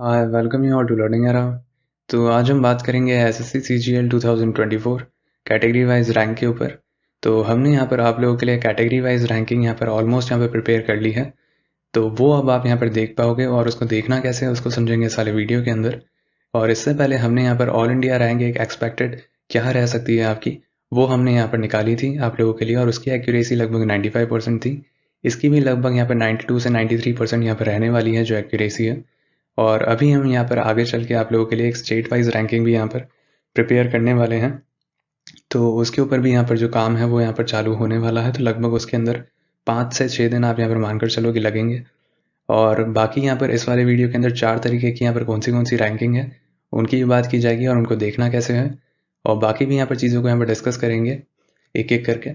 Welcome you all to learning era. तो आज हम बात करेंगे SSC CGL 2024 category wise rank के ऊपर। तो हमने यहाँ पर आप लोगों के लिए कैटेगरी वाइज रैंकिंग यहाँ पर ऑलमोस्ट यहाँ पर प्रिपेयर कर ली है। तो वो अब आप यहाँ पर देख पाओगे और उसको देखना कैसे है उसको समझेंगे इस वाले वीडियो के अंदर। और इससे पहले हमने यहाँ पर ऑल इंडिया रैंक एक एक्सपेक्टेड क्या रह सकती है आपकी, वो हमने यहाँ पर निकाली थी आप लोगों के लिए, और उसकी एक्यूरेसी लगभग 95% थी। इसकी भी लगभग यहाँ पर 92 से 93% यहाँ पर रहने वाली है जो एक्यूरेसी है। और अभी हम यहाँ पर आगे चल के आप लोगों के लिए एक स्टेट वाइज रैंकिंग भी यहाँ पर प्रिपेयर करने वाले हैं। तो उसके ऊपर भी यहाँ पर जो काम है वो यहाँ पर चालू होने वाला है। तो लगभग उसके अंदर 5 से 6 दिन आप यहाँ पर मानकर चलो कि लगेंगे। और बाकी यहाँ पर इस वाले वीडियो के अंदर 4 तरीके की यहाँ पर कौन सी रैंकिंग है उनकी भी बात की जाएगी और उनको देखना कैसे है, और बाकी भी यहाँ पर चीज़ों को यहाँ पर डिस्कस करेंगे एक एक करके।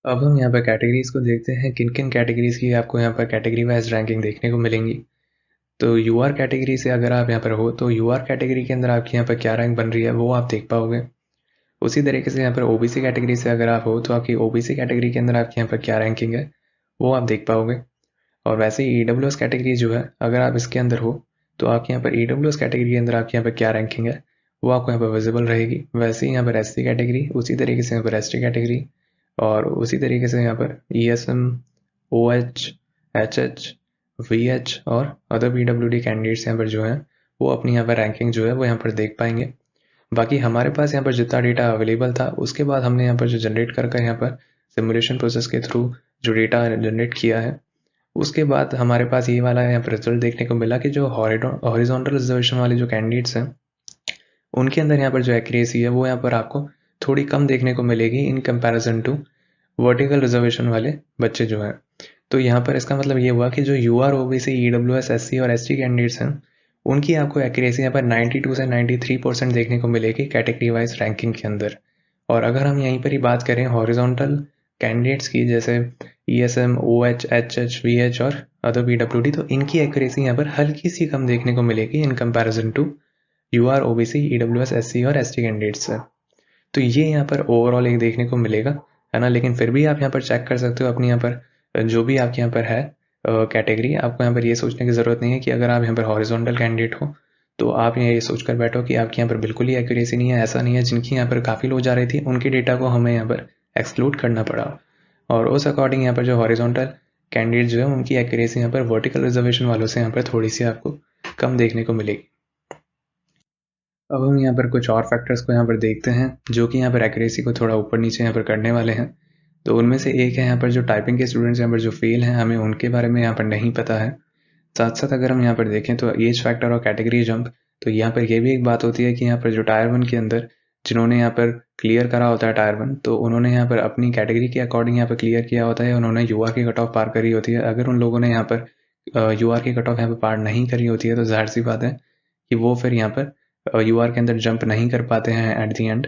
अब हम यहाँ पर कैटेगरीज को देखते हैं, किन किन कैटेगरीज की आपको यहाँ पर कैटेगरी वाइज रैंकिंग देखने को मिलेंगी। तो यूआर कैटेगरी से अगर आप यहाँ पर हो तो यूआर कैटेगरी के अंदर आपकी यहाँ पर क्या रैंक बन रही है वो आप देख पाओगे। उसी तरीके से यहाँ पर ओबीसी कैटेगरी से अगर आप हो तो आपकी ओबीसी कैटेगरी के अंदर आपकी यहाँ पर क्या रैंकिंग है वो आप देख पाओगे। और वैसे ही ईडब्ल्यूएस कैटेगरी जो है अगर आप इसके अंदर हो तो आपके यहाँ पर ईडब्ल्यूएस कैटेगरी के अंदर आपके यहाँ पर क्या रैंकिंग है वो आपको यहाँ पर विजिबल रहेगी। वैसे ही यहाँ पर एससी कैटेगरी, उसी तरीके से यहाँ पर एसटी कैटेगरी, और उसी तरीके से यहाँ पर ईएसएम, ओएच, एचएच, वीएच और अदर पीडब्ल्यूडी कैंडिडेट्स यहाँ पर जो है वो अपनी यहाँ पर रैंकिंग जो है वो यहाँ पर देख पाएंगे। बाकी हमारे पास यहाँ पर जितना डेटा अवेलेबल था उसके बाद हमने यहाँ पर जो जनरेट कर यहाँ पर सिमुलेशन प्रोसेस के थ्रू जो डेटा जनरेट किया है उसके बाद हमारे पास ये वाला यहाँ पर रिजल्ट देखने को मिला कि जो हॉरिजॉन्टल रिजर्वेशन वाले जो कैंडिडेट्स हैं उनके अंदर यहाँ पर जो एक्यूरेसी है वो यहाँ पर आपको थोड़ी कम देखने को मिलेगी in comparison to vertical reservation वाले बच्चे जो हैं। तो यहाँ पर इसका मतलब ये हुआ कि जो यूआर, ओबीसी, ईडब्ल्यूएस, एससी और एसटी कैंडिडेट्स हैं उनकी आपको एक्यूरेसी यहाँ पर 92 से 93% देखने को मिलेगी कैटेगरी वाइज रैंकिंग के अंदर। और अगर हम यहीं पर ही बात करें हॉरिजॉन्टल कैंडिडेट्स की, जैसे ईएसएम, ओएच, एचएच, वीएच और अदर पीडब्ल्यूडी, तो इनकी एक्यूरेसी यहाँ पर हल्की सी कम देखने को मिलेगी in comparison to UR, OBC, EWS, SC और एसटी कैंडिडेट्स है। तो ये यहाँ पर ओवरऑल एक देखने को मिलेगा, है ना। लेकिन फिर भी आप यहाँ पर चेक कर सकते हो अपनी यहाँ पर जो भी आपके यहाँ पर है कैटेगरी। आपको यहाँ पर ये सोचने की ज़रूरत नहीं है कि अगर आप यहाँ पर हॉरिजॉन्टल कैंडिडेट हो तो आप ये सोच कर बैठो कि आपके यहाँ पर बिल्कुल ही एक्यूरेसी नहीं है। ऐसा नहीं है, जिनकी यहाँ पर काफ़ी लो जा रही थी उनके डेटा को हमें यहाँ पर एक्सक्लूड करना पड़ा, और उस अकॉर्डिंग यहाँ पर जो हॉरिजॉन्टल कैंडिडेट जो है उनकी एक्यूरेसी यहाँ पर वर्टिकल रिजर्वेशन वालों से यहाँ पर थोड़ी सी आपको कम देखने को मिलेगी। अब हम यहाँ पर कुछ और फैक्टर्स को यहाँ पर देखते हैं जो कि यहाँ पर एक्यूरेसी को थोड़ा ऊपर नीचे यहाँ पर करने वाले हैं। तो उनमें से एक है यहाँ पर जो टाइपिंग के स्टूडेंट्स यहाँ पर जो फेल हैं, हमें उनके बारे में यहाँ पर नहीं पता है। साथ साथ अगर हम यहाँ पर देखें तो एज फैक्टर और कैटेगरी जंप, तो यहाँ पर यह भी एक बात होती है कि यहाँ पर जो टायर 1 के अंदर जिन्होंने यहाँ पर क्लियर करा होता है टायर 1, तो उन्होंने यहाँ पर अपनी कैटेगरी के अकॉर्डिंग यहाँ पर क्लियर किया होता है, उन्होंने यूआर की कट ऑफ पार करी होती है। अगर उन लोगों ने यहाँ पर यूआर की कट ऑफ यहाँ पर पार नहीं करी होती है तो जाहिर सी बात है कि वो फिर यहाँ पर यूआर के अंदर जंप नहीं कर पाते हैं एट दी एंड।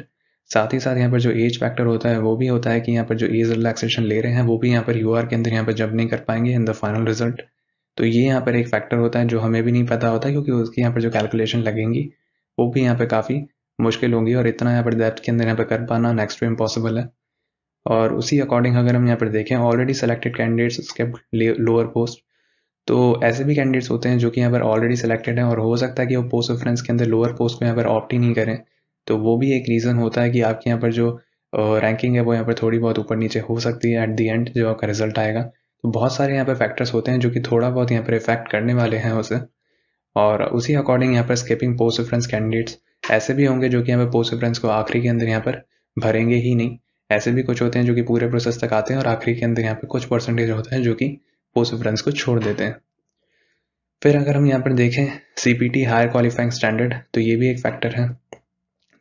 साथ ही साथ यहाँ पर जो एज फैक्टर होता है वो भी होता है कि यहाँ पर जो एज रिलैक्सेशन ले रहे हैं वो भी यहाँ पर यूआर के अंदर यहाँ पर जंप नहीं कर पाएंगे इन द फाइनल रिजल्ट। तो ये यहाँ पर एक फैक्टर होता है जो हमें भी नहीं पता होता, क्योंकि उसकी यहाँ पर जो कैलकुलेशन लगेंगी वो भी यहाँ पर काफ़ी मुश्किल होंगी, और इतना यहाँ पर डेप्थ के अंदर यहाँ पर कर पाना नेक्स्ट टू इम्पॉसिबल है। और उसी अकॉर्डिंग अगर हम यहाँ पर देखें ऑलरेडी सेलेक्टेड कैंडिडेट्स उसके लोअर पोस्ट, तो ऐसे भी कैंडिडेट्स होते हैं जो कि यहाँ पर ऑलरेडी सेलेक्टेड हैं और हो सकता है कि वो पोस्ट रेफरेंस के अंदर लोअर पोस्ट को यहाँ पर ऑप्ट ही नहीं करें। तो वो भी एक रीज़न होता है कि आपके यहाँ पर जो रैंकिंग है वो यहाँ पर थोड़ी बहुत ऊपर नीचे हो सकती है एट दी एंड जो आपका रिजल्ट आएगा। तो बहुत सारे यहाँ पर फैक्टर्स होते हैं जो कि थोड़ा बहुत यहाँ पर इफेक्ट करने वाले हैं उसे। और उसी अकॉर्डिंग यहाँ पर स्किपिंग पोस्ट रेफरेंस कैंडिडेट्स ऐसे भी होंगे जो कि यहाँ पर पोस्ट रेफरेंस को आखिरी के अंदर यहाँ पर भरेंगे ही नहीं। ऐसे भी कुछ होते हैं जो कि पूरे प्रोसेस तक आते हैं और आखिरी के अंदर यहाँ पर कुछ परसेंटेज होता है जो कि पोस्ट रेफरेंस को छोड़ देते हैं। फिर अगर हम यहाँ पर देखें सीपीटी हायर क्वालिफाइंग स्टैंडर्ड, तो ये भी एक फैक्टर है।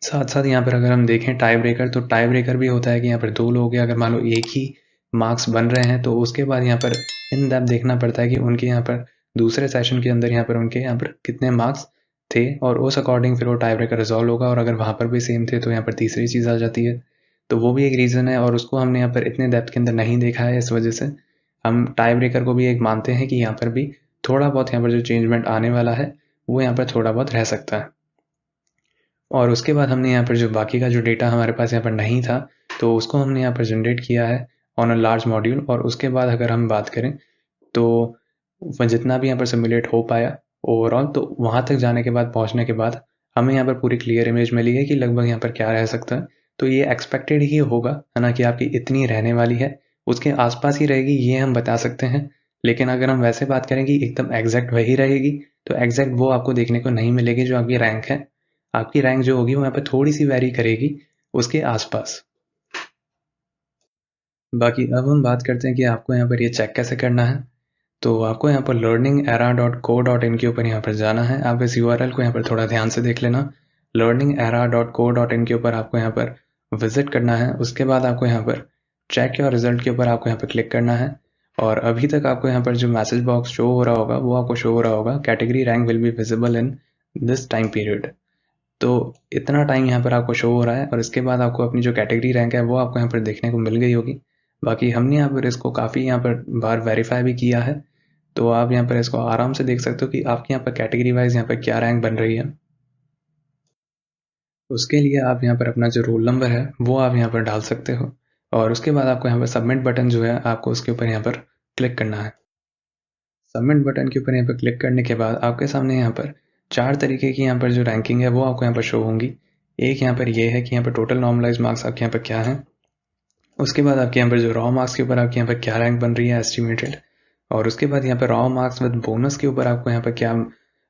साथ साथ यहाँ पर अगर हम देखें टाई ब्रेकर, तो टाई ब्रेकर भी होता है कि यहाँ पर दो लोग हैं, अगर मान लो एक ही मार्क्स बन रहे हैं तो उसके बाद यहाँ पर इन डेप्थ देखना पड़ता है कि उनके यहाँ पर दूसरे सेशन के अंदर यहाँ पर उनके यहाँ पर कितने मार्क्स थे, और उस अकॉर्डिंग फिर वो टाई ब्रेकर रिजॉल्व होगा। और अगर वहाँ पर भी सेम थे तो यहाँ पर तीसरी चीज़ आ जाती है। तो वो भी एक रीज़न है और उसको हमने यहाँ पर इतने डेप्थ के अंदर नहीं देखा है, इस वजह से हम टाई ब्रेकर को भी एक मानते हैं कि यहाँ पर भी थोड़ा बहुत यहाँ पर जो चेंजमेंट आने वाला है वो यहाँ पर थोड़ा बहुत रह सकता है। और उसके बाद हमने यहाँ पर जो बाकी का जो डेटा हमारे पास यहाँ पर नहीं था तो उसको हमने यहाँ पर जनरेट किया है ऑन अ लार्ज मॉड्यूल। और उसके बाद अगर हम बात करें तो जितना भी यहाँ पर सिमुलेट हो पाया ओवरऑल तो वहाँ तक जाने के बाद, पहुँचने के बाद हमें यहाँ पर पूरी क्लियर इमेज मिली है कि लगभग यहाँ पर क्या रह सकता है। तो ये एक्सपेक्टेड ही होगा, है ना, कि आपकी इतनी रहने वाली है, उसके आसपास ही रहेगी, ये हम बता सकते हैं। लेकिन अगर हम वैसे बात करें कि एकदम एग्जैक्ट वही रहेगी, तो एग्जैक्ट वो आपको देखने को नहीं मिलेगी जो आपकी रैंक है। आपकी रैंक जो होगी वो यहाँ पर थोड़ी सी वैरी करेगी उसके आसपास। बाकी अब हम बात करते हैं कि आपको यहाँ पर ये चेक कैसे करना है। तो आपको यहाँ पर learningera.co.in के ऊपर यहाँ पर जाना है। आप इस URL को यहाँ पर थोड़ा ध्यान से देख लेना। learningera.co.in के ऊपर आपको यहाँ पर विजिट करना है। उसके बाद आपको यहाँ पर चेक योर रिजल्ट के ऊपर आपको यहाँ पर क्लिक करना है। और अभी तक आपको यहाँ पर जो मैसेज बॉक्स शो हो रहा होगा वो आपको शो हो रहा होगा, category rank will be visible in this time period. तो इतना टाइम यहाँ पर आपको शो हो रहा है और इसके बाद आपको अपनी जो कैटेगरी रैंक है वो आपको यहाँ पर देखने को मिल गई होगी। बाकी हमने यहाँ पर इसको काफ़ी यहाँ पर बार वेरीफाई भी किया है, तो आप यहाँ पर इसको आराम से देख सकते हो कि आपके यहाँ पर कैटेगरी वाइज यहाँ पर क्या रैंक बन रही है। उसके लिए आप यहाँ पर अपना जो रोल नंबर है वो आप यहाँ पर डाल सकते हो और उसके बाद आपको यहाँ पर सबमिट बटन जो है आपको उसके ऊपर यहाँ पर क्लिक करना है। सबमिट बटन के ऊपर यहाँ पर क्लिक करने के बाद आपके सामने यहाँ पर 4 तरीके की यहाँ पर जो रैंकिंग है वो आपको यहाँ पर शो होंगी। एक यहाँ पर ये है कि यहाँ पर टोटल नॉर्मलाइज मार्क्स आपके यहाँ पर क्या है। उसके बाद आपके यहाँ पर जो रॉ मार्क्स के ऊपर आपके यहाँ पर क्या रैंक बन रही है एस्टिमेटेड। और उसके बाद यहाँ पर रॉ मार्क्स विद बोनस के ऊपर आपको यहाँ पर क्या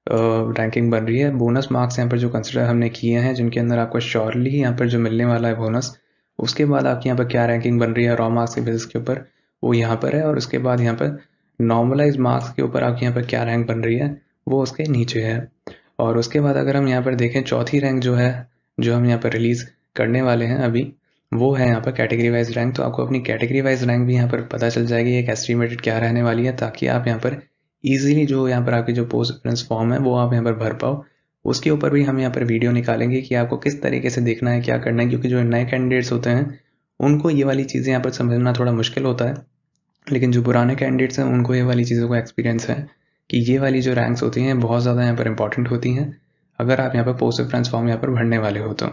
रैंकिंग बन रही है। बोनस मार्क्स यहाँ पर जो कंसिडर हमने किए हैं जिनके अंदर आपको श्योरली यहाँ पर जो मिलने वाला है बोनस, उसके बाद आपके यहाँ पर क्या रैंकिंग बन रही है रॉ मार्क्स के बेसिस के ऊपर, वो यहाँ पर है। और उसके बाद यहाँ पर नॉर्मलाइज मार्क्स के ऊपर आपके यहाँ पर क्या रैंक बन रही है वो उसके नीचे है। और उसके बाद अगर हम यहाँ पर देखें चौथी रैंक जो है, जो हम यहाँ पर रिलीज़ करने वाले हैं अभी, वो है यहाँ पर कैटेगरी वाइज रैंक। तो आपको अपनी कैटेगरी वाइज रैंक भी यहाँ पर पता चल जाएगी एक एस्टिमेटेड क्या रहने वाली है, ताकि आप यहाँ पर ईजिली जो यहाँ पर आपकी जो पोस्ट रेफरेंस फॉर्म है वो आप यहाँ पर भर पाओ। उसके ऊपर भी हम यहाँ पर वीडियो निकालेंगे कि आपको किस तरीके से देखना है, क्या करना है, क्योंकि जो नए कैंडिडेट्स होते हैं उनको ये वाली चीज़ें यहाँ पर समझना थोड़ा मुश्किल होता है। लेकिन जो पुराने कैंडिडेट्स हैं उनको ये वाली चीज़ों का एक्सपीरियंस है कि ये वाली जो रैंक्स होती हैं बहुत ज़्यादा यहाँ पर इंपॉर्टेंट होती हैं अगर आप यहाँ पर पोस्ट रेफरेंस फॉर्म यहाँ पर भरने वाले हो तो।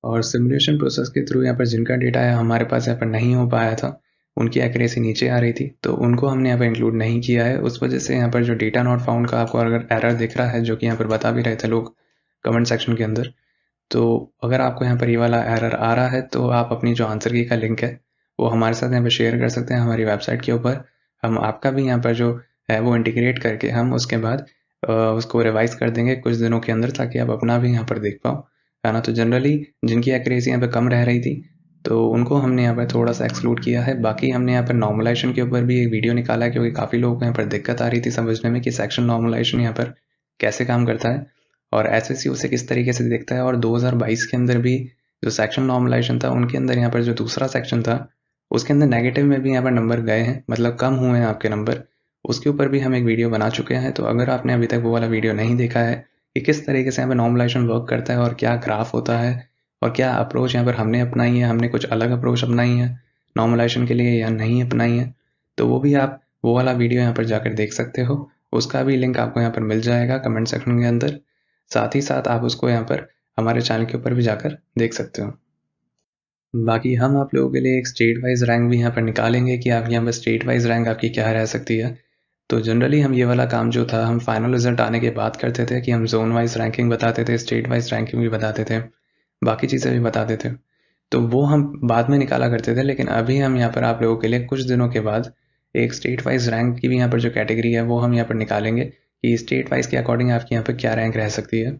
और सिमुलेशन प्रोसेस के थ्रू यहाँ पर जिनका डेटा है हमारे पास यहाँ पर नहीं हो पाया था, उनकी एक्यूरेसी नीचे आ रही थी, तो उनको हमने यहाँ पर इंक्लूड नहीं किया है। उस वजह से यहाँ पर जो डेटा नॉट फाउंड का आपको अगर एरर दिख रहा है, जो कि यहाँ पर बता भी रहे थे लोग कमेंट सेक्शन के अंदर, तो अगर आपको यहाँ पर ये वाला एरर आ रहा है तो आप अपनी जो आंसर की का लिंक है वो हमारे साथ यहाँ पर शेयर कर सकते हैं हमारी वेबसाइट के ऊपर। हम आपका भी यहाँ पर जो है वो इंटीग्रेट करके हम उसके बाद उसको रिवाइज कर देंगे कुछ दिनों के अंदर, ताकि आप अपना भी यहाँ पर देख पाओ, है ना। तो जनरली जिनकी एक्यूरेसी यहाँ पे कम रह रही थी तो उनको हमने यहाँ पर थोड़ा सा एक्सक्लूड किया है। बाकी हमने यहाँ पर नॉर्मलाइजेशन के ऊपर भी एक वीडियो निकाला है, क्योंकि काफ़ी लोगों को यहाँ पर दिक्कत आ रही थी समझने में कि सेक्शन नॉर्मलाइजेशन यहाँ पर कैसे काम करता है और एसएससी उसे किस तरीके से देखता है। और 2022 के अंदर भी जो सेक्शन नॉर्मलाइजेशन था उनके अंदर यहाँ पर जो दूसरा सेक्शन था उसके अंदर नेगेटिव में भी यहाँ पर नंबर गए हैं, मतलब कम हुए हैं आपके नंबर। उसके ऊपर भी हम एक वीडियो बना चुके हैं, तो अगर आपने अभी तक वो वाला वीडियो नहीं देखा है कि किस तरीके से यहाँ पर नॉर्मलाइजेशन वर्क करता है और क्या ग्राफ होता है और क्या अप्रोच यहाँ पर हमने अपनाई है, हमने कुछ अलग अप्रोच अपनाई है नॉर्मलाइजेशन के लिए या नहीं अपनाई है, तो वो भी आप वो वाला वीडियो यहाँ पर जाकर देख सकते हो। उसका भी लिंक आपको यहाँ पर मिल जाएगा कमेंट सेक्शन के अंदर। साथ ही साथ आप उसको यहाँ पर हमारे चैनल के ऊपर भी जाकर देख सकते हो। बाकी हम आप लोगों के लिए एक स्टेट वाइज रैंक भी यहाँ पर निकालेंगे कि आप यहाँ पर स्टेट वाइज रैंक आपकी क्या रह सकती है। तो जनरली हम ये वाला काम जो था हम फाइनल रिजल्ट आने के बाद करते थे कि हम जोन वाइज रैंकिंग बताते थे, स्टेट वाइज रैंकिंग भी बताते थे, बाकी चीज़ें भी बताते थे, तो वो हम बाद में निकाला करते थे। लेकिन अभी हम यहाँ पर आप लोगों के लिए कुछ दिनों के बाद एक स्टेट वाइज रैंक की भी यहाँ पर जो कैटेगरी है वो हम यहाँ पर निकालेंगे कि स्टेट वाइज के अकॉर्डिंग आपकी यहाँ पर क्या रैंक रह सकती है।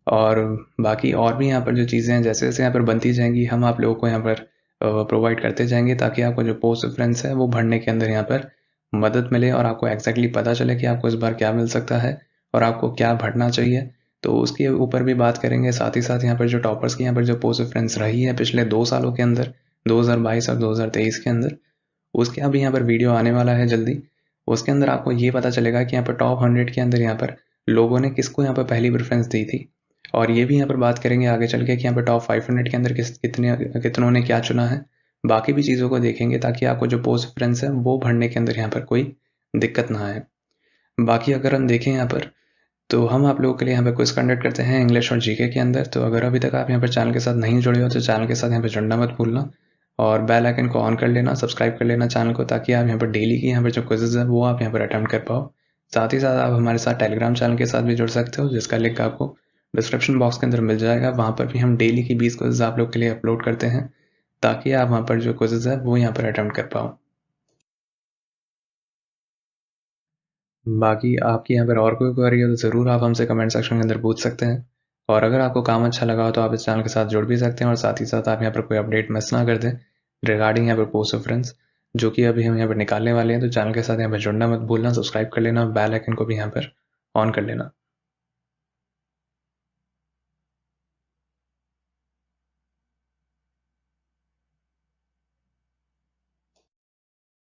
और बाकी और भी यहाँ पर जो चीज़ें हैं जैसे जैसे यहाँ पर बनती जाएंगी हम आप लोगों को यहाँ पर प्रोवाइड करते जाएंगे, ताकि आपको जो पोस्ट रेफरेंस है वो भरने के अंदर यहाँ पर मदद मिले और आपको एग्जैक्टली पता चले कि आपको इस बार क्या मिल सकता है और आपको क्या भरना चाहिए। तो उसके ऊपर भी बात करेंगे। साथ ही साथ यहाँ पर जो टॉपर्स की यहाँ पर जो पोस्ट रेफरेंस रही है पिछले 2 सालों के अंदर, 2022 और 2023 के अंदर, उसके अभी यहाँ पर वीडियो आने वाला है जल्दी। उसके अंदर आपको ये पता चलेगा कि यहाँ पर टॉप 100 के अंदर यहाँ पर लोगों ने किसको यहाँ पर पहली प्रेफरेंस दी थी। और ये भी यहाँ पर बात करेंगे आगे चल के कि यहाँ पर टॉप 500 के अंदर कितनों ने क्या चुना है। बाकी भी चीज़ों को देखेंगे ताकि आपको जो पोस्ट रेफरेंस है वो भरने के अंदर यहाँ पर कोई दिक्कत ना आए। बाकी अगर हम देखें यहाँ पर, तो हम आप लोगों के लिए यहाँ पर क्विज कंडक्ट करते हैं इंग्लिश और जीके के अंदर। तो अगर अभी तक आप यहाँ पर चैनल के साथ नहीं जुड़े हो तो चैनल के साथ यहाँ पर जुड़ना मत भूलना और बेल आइकन को ऑन कर लेना, सब्सक्राइब कर लेना चैनल को, ताकि आप यहाँ पर डेली की यहाँ पर जो क्विजेज है वो आप यहाँ पर अटेम्प्ट कर पाओ। साथ ही साथ आप हमारे साथ टेलीग्राम चैनल के साथ भी जुड़ सकते हो, जिसका लिंक आपको डिस्क्रिप्शन बॉक्स के अंदर मिल जाएगा। वहाँ पर भी हम डेली की 20 क्विज़ आप लोग के लिए अपलोड करते हैं, ताकि आप वहाँ पर जो क्विज़ है वो यहाँ पर अटेम्प्ट कर पाओ। बाकी आपकी यहाँ पर और कोई क्वेरी हो तो ज़रूर आप हमसे कमेंट सेक्शन के अंदर पूछ सकते हैं। और अगर आपको काम अच्छा लगा हो तो आप इस चैनल के साथ जुड़ भी सकते हैं, और साथ ही साथ आप यहाँ पर कोई अपडेट मिस ना कर दें रिगार्डिंग यहाँ पर पोस्ट रेफरेंस, जो कि अभी हम यहाँ पर निकालने वाले हैं। तो चैनल के साथ यहाँ पर जुड़ना मत भूलना, सब्सक्राइब कर लेना, बेल आइकन को भी यहाँ पर ऑन कर लेना।